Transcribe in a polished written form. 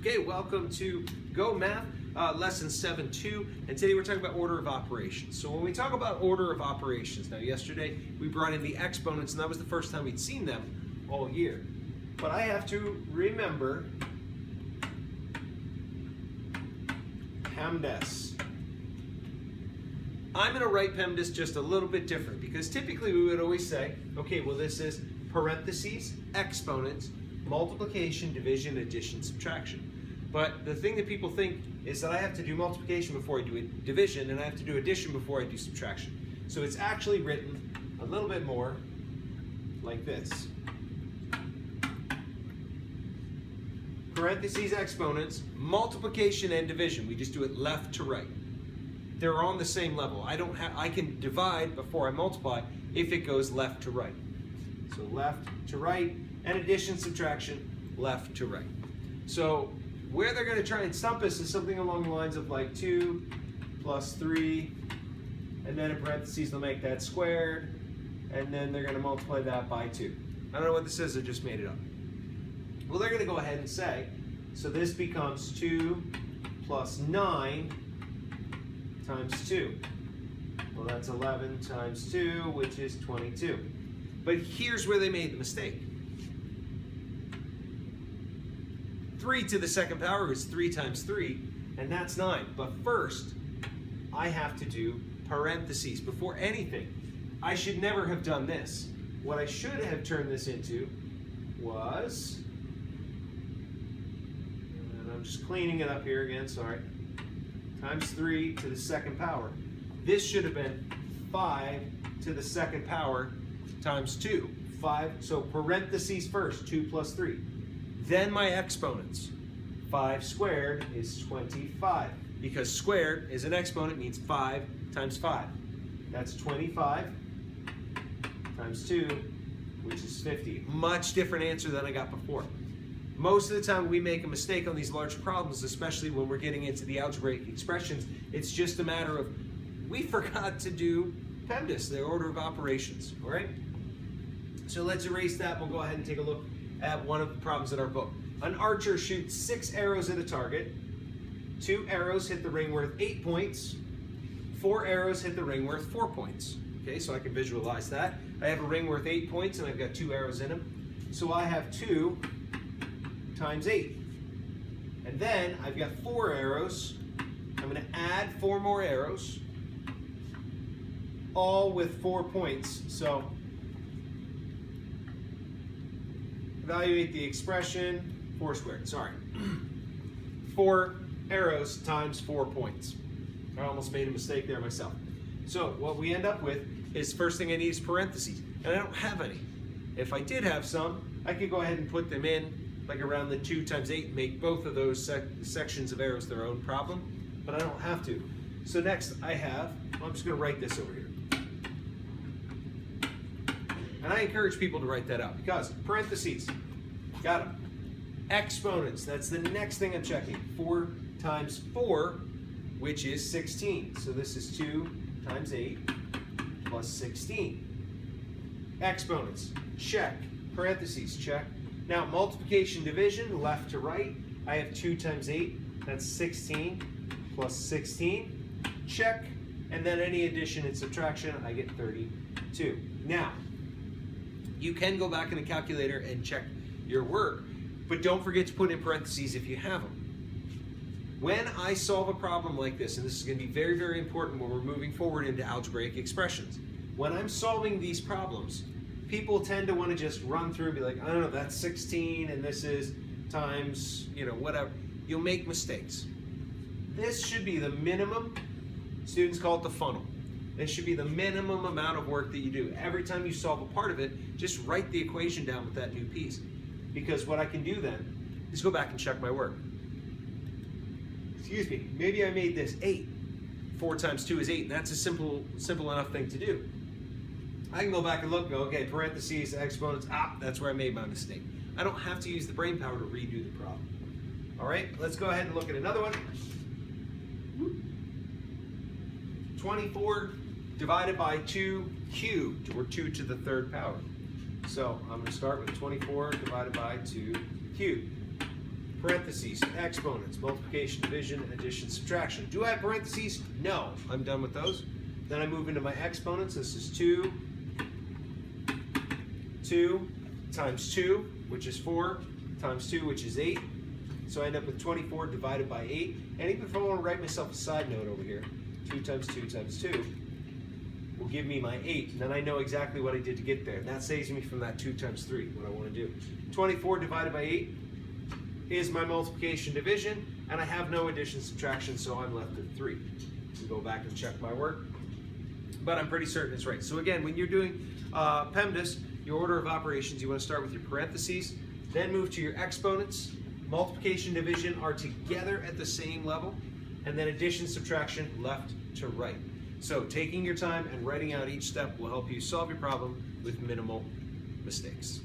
Okay, welcome to Go Math, lesson 7-2, and today we're talking about order of operations. So when we talk about order of operations, now yesterday we brought in the exponents, and that was the first time we'd seen them all year. But I have to remember PEMDAS. I'm going to write PEMDAS just a little bit different because typically we would always say, okay, well this is parentheses, exponents, multiplication, division, addition, subtraction. But the thing that people think is that I have to do multiplication before I do division, and I have to do addition before I do subtraction. So it's actually written a little bit more like this. Parentheses, exponents, multiplication and division. We just do it left to right. They're on the same level. I can divide before I multiply if it goes left to right. So left to right, and addition, subtraction, left to right. So where they're going to try and stump us is something along the lines of like 2 plus 3, and then in parentheses they'll make that squared, and then they're going to multiply that by 2. I don't know what this is, I just made it up. Well, they're going to go ahead and say, so this becomes 2 plus 9 times 2. Well, that's 11 times 2, which is 22. But here's where they made the mistake. 3 to the second power is 3 times 3, and that's 9. But first, I have to do parentheses. Before anything, I should never have done this. What I should have turned this into was, and I'm just cleaning it up here again, sorry, times 3 to the second power. This should have been 5 to the second power times 2. 5, so parentheses first, 2 plus 3. Then my exponents. 5 squared is 25. Because squared is an exponent, means 5 times 5. That's 25 times 2, which is 50. Much different answer than I got before. Most of the time we make a mistake on these large problems, especially when we're getting into the algebraic expressions. It's just a matter of we forgot to do PEMDAS, the order of operations, all right? So let's erase that. We'll go ahead and take a look at one of the problems in our book. An archer shoots 6 arrows at a target. 2 arrows hit the ring worth 8 points. 4 arrows hit the ring worth 4 points. Okay, so I can visualize that. I have a ring worth 8 points and I've got 2 arrows in them. So I have 2 times 8. And then I've got 4 arrows. I'm going to add 4 more arrows, all with 4 points. So evaluate the expression, 4 squared, sorry. 4 arrows times 4 points. I almost made a mistake there myself. So what we end up with is, first thing I need is parentheses, and I don't have any. If I did have some, I could go ahead and put them in, like around the 2 times 8, and make both of those sections of arrows their own problem, but I don't have to. So next I have, I'm just going to write this over here. And I encourage people to write that out because parentheses, got them. Exponents, that's the next thing I'm checking. 4 times 4, which is 16. So this is 2 times 8 plus 16. Exponents, check. Parentheses, check. Now multiplication, division, left to right. I have 2 times 8, that's 16 plus 16. Check. And then any addition and subtraction, I get 32. Now, you can go back in a calculator and check your work, but don't forget to put in parentheses if you have them. When I solve a problem like this, and this is going to be very, very important when we're moving forward into algebraic expressions, when I'm solving these problems, people tend to want to just run through and be like, I don't know, that's 16 and this is times, whatever. You'll make mistakes. This should be the minimum. Students call it the funnel. It should be the minimum amount of work that you do. Every time you solve a part of it, just write the equation down with that new piece. Because what I can do then is go back and check my work. Excuse me, maybe I made this 8. 4 times 2 is 8, and that's a simple enough thing to do. I can go back and look and go, okay, parentheses, exponents, that's where I made my mistake. I don't have to use the brain power to redo the problem. All right, let's go ahead and look at another one. 24 divided by 2 cubed, or 2 to the third power. So I'm going to start with 24 divided by 2 cubed. parentheses, exponents, multiplication, division, addition, subtraction. Do I have parentheses? No. I'm done with those. Then I move into my exponents. This is 2 times 2, which is 4, times 2, which is 8. So I end up with 24 divided by 8. And even if I want to write myself a side note over here, 2 times 2 times 2 will give me my 8. And then I know exactly what I did to get there. And that saves me from that 2 times 3, what I want to do. 24 divided by 8 is my multiplication division, and I have no addition subtraction, so I'm left with 3. I go back and check my work, but I'm pretty certain it's right. So again, when you're doing PEMDAS, your order of operations, you want to start with your parentheses, then move to your exponents. Multiplication, division are together at the same level, and then addition, subtraction, left to right. So taking your time and writing out each step will help you solve your problem with minimal mistakes.